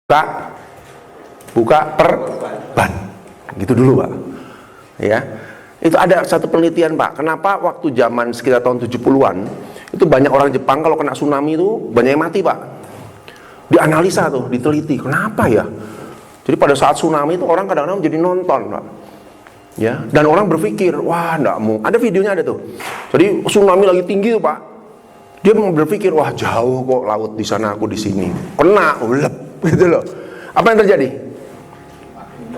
buka perban. Gitu dulu, Pak. Ya. Itu ada satu penelitian, Pak. Kenapa waktu zaman sekitar tahun 70-an itu banyak orang Jepang kalau kena tsunami itu banyak yang mati, Pak. Dianalisa tuh, diteliti. Kenapa ya? Jadi pada saat tsunami itu orang kadang-kadang jadi nonton, Pak. Ya, dan orang berpikir, wah, enggak mau. Ada videonya ada tuh. Jadi tsunami lagi tinggi tuh, Pak. Dia berpikir, wah, jauh kok laut di sana, aku di sini. Kena, ulep, gitu loh. Apa yang terjadi?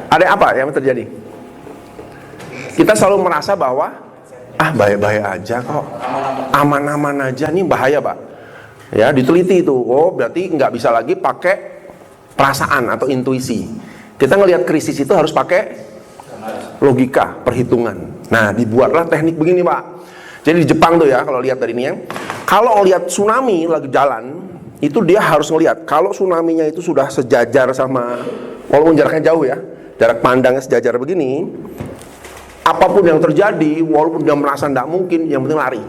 Ada apa yang terjadi? Kita selalu merasa bahwa baik-baik aja kok, aman-aman aja. Nih bahaya, Pak. Ya, diteliti itu. Oh, berarti nggak bisa lagi pakai perasaan atau intuisi. Kita ngelihat krisis itu harus pakai logika, perhitungan. Nah, dibuatlah teknik begini, Pak. Jadi di Jepang tuh ya, kalau lihat dari ini ya, kalau lihat tsunami lagi jalan, itu dia harus ngelihat kalau tsunami-nya itu sudah sejajar sama, walaupun jaraknya jauh ya, jarak pandangnya sejajar begini, apapun yang terjadi, walaupun dia merasa tidak mungkin, yang penting lari.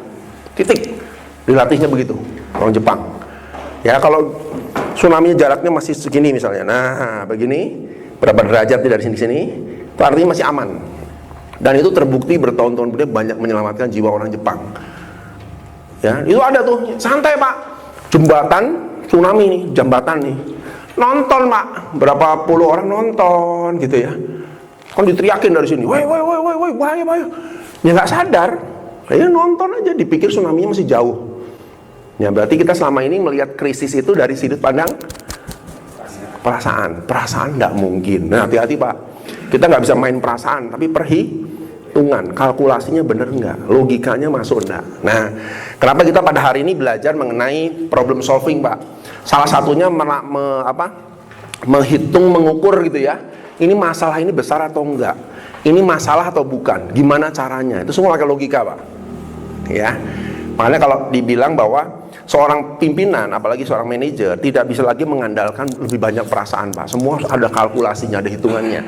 Titik. Dilatihnya begitu orang Jepang. Ya, kalau tsunami jaraknya masih segini misalnya, nah begini, berapa derajat dari sini-sini, itu artinya masih aman. Dan itu terbukti bertahun-tahun kemudian banyak menyelamatkan jiwa orang Jepang. Ya, itu ada tuh, santai, Pak. Jembatan tsunami nih, jembatan nih. Nonton, Pak. Berapa puluh orang nonton gitu ya. Kan diteriakin dari sini, woi, bahaya. Ya nggak sadar. Ya nonton aja, dipikir tsunami-nya masih jauh. Ya berarti kita selama ini melihat krisis itu dari sudut pandang perasaan. Perasaan nggak mungkin. Nah, hati-hati, Pak. Kita nggak bisa main perasaan, tapi perhitungan, kalkulasinya bener nggak, logikanya masuk nggak. Nah, kenapa kita pada hari ini belajar mengenai problem solving, Pak? Salah satunya menghitung, mengukur gitu ya. Ini masalah ini besar atau enggak? Ini masalah atau bukan? Gimana caranya? Itu semua pakai logika, Pak. Ya, makanya kalau dibilang bahwa seorang pimpinan, apalagi seorang manajer, tidak bisa lagi mengandalkan lebih banyak perasaan, Pak. Semua ada kalkulasinya, ada hitungannya.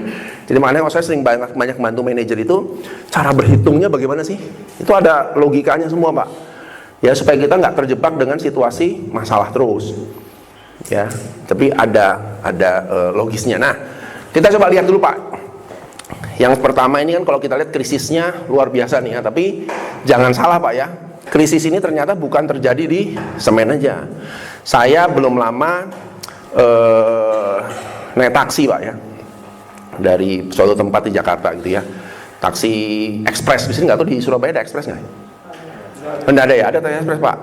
Jadi makanya saya sering banyak bantu manajer itu, cara berhitungnya bagaimana sih? Itu ada logikanya semua, Pak. Ya, supaya kita nggak terjebak dengan situasi masalah terus. Ya, tapi ada logisnya. Nah, kita coba lihat dulu, Pak. Yang pertama ini kan kalau kita lihat krisisnya luar biasa nih ya, tapi jangan salah, Pak ya. Krisis ini ternyata bukan terjadi di semen aja. Saya belum lama naik taksi, Pak ya, dari suatu tempat di Jakarta gitu ya. Taksi ekspres, di sini nggak tahu di Surabaya ada ekspres nggak? Nggak ada ya, ada taksi ekspres, Pak.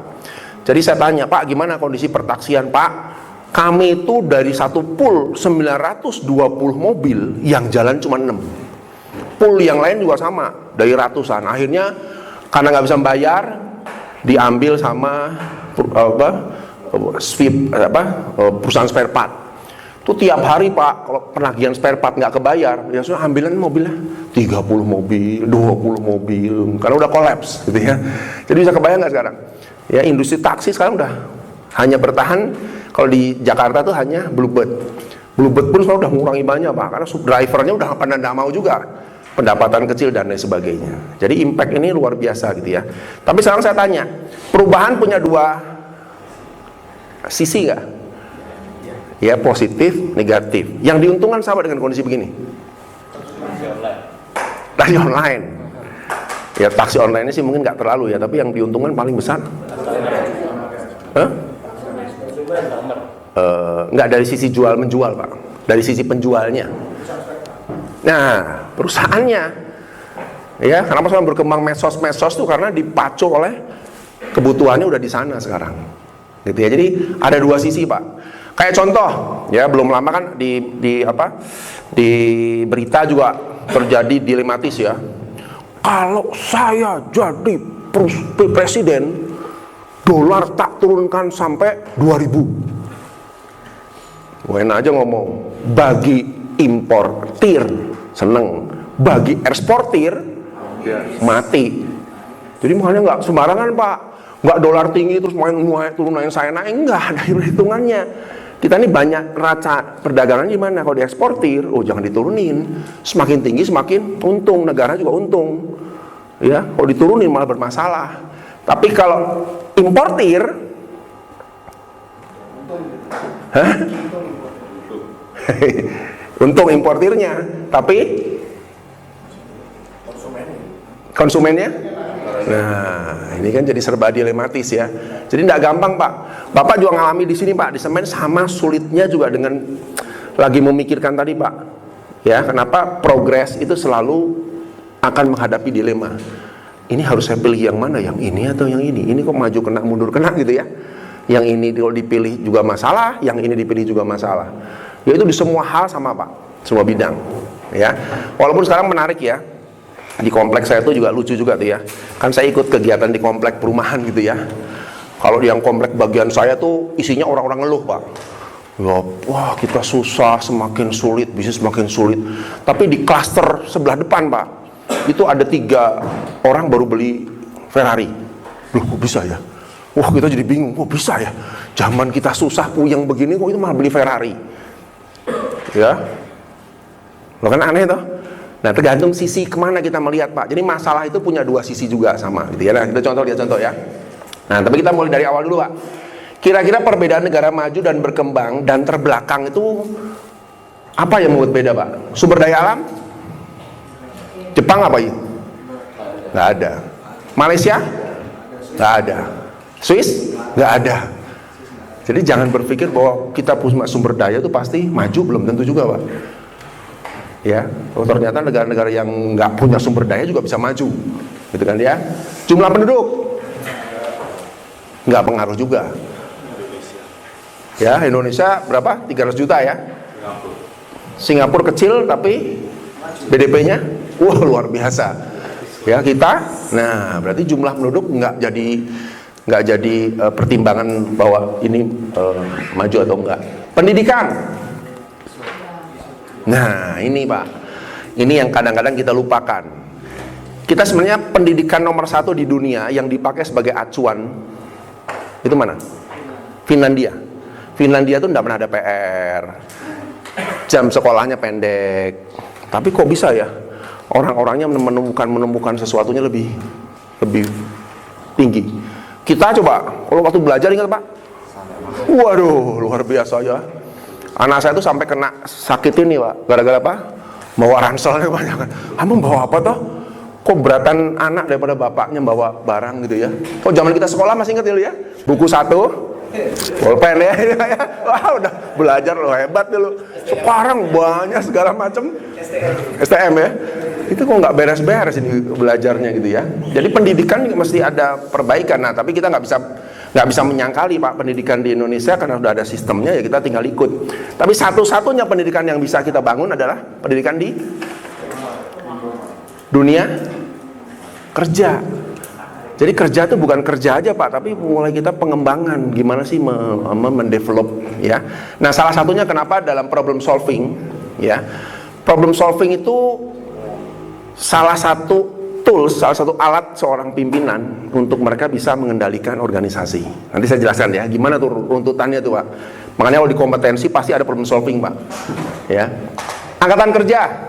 Jadi saya tanya, Pak, gimana kondisi pertaksian, Pak? Kami itu dari satu pool 920 mobil, yang jalan cuma 6. Pool yang lain juga sama, dari ratusan. Akhirnya karena nggak bisa bayar, diambil sama perusahaan spare part. Itu tiap hari, Pak, kalau penagihan spare part nggak kebayar, ya sudah ambilan mobilnya 30 mobil, 20 mobil, karena udah kolaps gitu ya. Jadi bisa kebayang nggak sekarang? Ya, industri taksi sekarang udah hanya bertahan, kalau di Jakarta tuh hanya Bluebird. Bluebird pun sekarang udah mengurangi banyak, Pak, karena drivernya udah pada nggak mau juga, pendapatan kecil dan lain sebagainya. Jadi impact ini luar biasa gitu ya. Tapi sekarang saya tanya, perubahan punya dua sisi nggak? Ya, positif, negatif. Yang diuntungkan sama dengan kondisi begini. Taksi online. Ya, taksi online ini sih mungkin nggak terlalu ya, tapi yang diuntungkan paling besar. Nggak dari sisi jual menjual, Pak. Dari sisi penjualnya. Nah, perusahaannya, ya, kenapa sekarang berkembang medsos tuh karena dipacu oleh kebutuhannya udah di sana sekarang, gitu ya. Jadi ada dua sisi, Pak. Kayak contoh, ya, belum lama kan di berita juga terjadi dilematis ya. Kalau saya jadi presiden, dolar tak turunkan sampai 2000. Enak aja ngomong. Bagi importir seneng, bagi eksportir mati. Jadi makanya nggak sembarangan, Pak. Nggak dolar tinggi terus main turun saya naik, enggak, ada hitungannya. Kita ini banyak neraca perdagangan gimana? Kalau dieksportir, jangan diturunin. Semakin tinggi semakin untung, negara juga untung. Ya, kalau diturunin malah bermasalah. Tapi kalau importir, Untung importirnya, tapi konsumennya. Nah, ini kan jadi serba dilematis ya. Jadi tidak gampang Pak. Bapak juga ngalami di sini Pak, di semen sama sulitnya juga dengan lagi memikirkan tadi Pak. Ya, kenapa progres itu selalu akan menghadapi dilema. Ini harus saya pilih yang mana, yang ini atau yang ini? Ini kok maju kena, mundur kena gitu ya. Yang ini kalau dipilih juga masalah, yang ini dipilih juga masalah. Yaitu di semua hal sama Pak, semua bidang. Ya, walaupun sekarang menarik ya. Di kompleks saya itu juga lucu juga tuh ya. Kan saya ikut kegiatan di komplek perumahan gitu ya. Kalau di yang komplek bagian saya tuh isinya orang-orang ngeluh Pak. Ya, wah kita susah, semakin sulit, bisnis semakin sulit. Tapi di klaster sebelah depan Pak, itu ada 3 orang baru beli Ferrari. Loh kok bisa ya? Wah kita jadi bingung, kok bisa ya? Zaman kita susah puyeng begini, kok itu malah beli Ferrari? Ya, lo kan aneh toh? Nah tergantung sisi kemana kita melihat Pak. Jadi masalah itu punya 2 sisi juga sama gitu ya. Nah kita contoh ya. Nah tapi kita mulai dari awal dulu Pak. Kira-kira perbedaan negara maju dan berkembang dan terbelakang itu apa yang membuat beda Pak? Sumber daya alam? Jepang apa itu? Nggak ada. Malaysia? Nggak ada. Swiss? Nggak ada. Jadi jangan berpikir bahwa kita punya sumber daya itu pasti maju, belum tentu juga Pak. Ya, ternyata negara-negara yang nggak punya sumber daya juga bisa maju, gitu kan ya. Jumlah penduduk nggak pengaruh juga. Ya, Indonesia berapa? 300 juta ya. Singapura kecil tapi BDP-nya wah luar biasa. Ya kita, nah berarti jumlah penduduk nggak jadi pertimbangan bahwa ini maju atau enggak. Pendidikan. Nah ini Pak, ini yang kadang-kadang kita lupakan. Kita sebenarnya pendidikan nomor 1 di dunia yang dipakai sebagai acuan itu mana? Finlandia. Finlandia tuh tidak pernah ada PR, jam sekolahnya pendek. Tapi kok bisa ya orang-orangnya menemukan sesuatunya lebih tinggi. Kita coba kalau waktu belajar ingat Pak? Waduh luar biasa ya. Anak saya tuh sampai kena sakit ini Pak, gara-gara apa? Bawa ranselnya banyak. Kamu bawa apa toh? Kok beratan anak daripada bapaknya bawa barang gitu ya? Kok zaman kita sekolah masih ingat dulu ya? Buku 1, pulpen ya. Wah udah belajar loh, hebat dulu. Sekarang banyak segala macam. STM ya. Itu kok nggak beres-beres ini belajarnya gitu ya. Jadi pendidikan mesti ada perbaikan. Nah tapi kita nggak bisa menyangkali Pak pendidikan di Indonesia karena sudah ada sistemnya ya kita tinggal ikut. Tapi satu-satunya pendidikan yang bisa kita bangun adalah pendidikan di dunia kerja. Jadi kerja itu bukan kerja aja Pak, tapi mulai kita pengembangan gimana sih mendevelop ya. Nah salah satunya kenapa dalam problem solving ya. Problem solving itu salah satu tools, salah satu alat seorang pimpinan untuk mereka bisa mengendalikan organisasi. Nanti saya jelaskan ya, gimana tuh runtutannya tuh Pak. Makanya kalau di kompetensi pasti ada problem solving Pak. Ya. Angkatan kerja.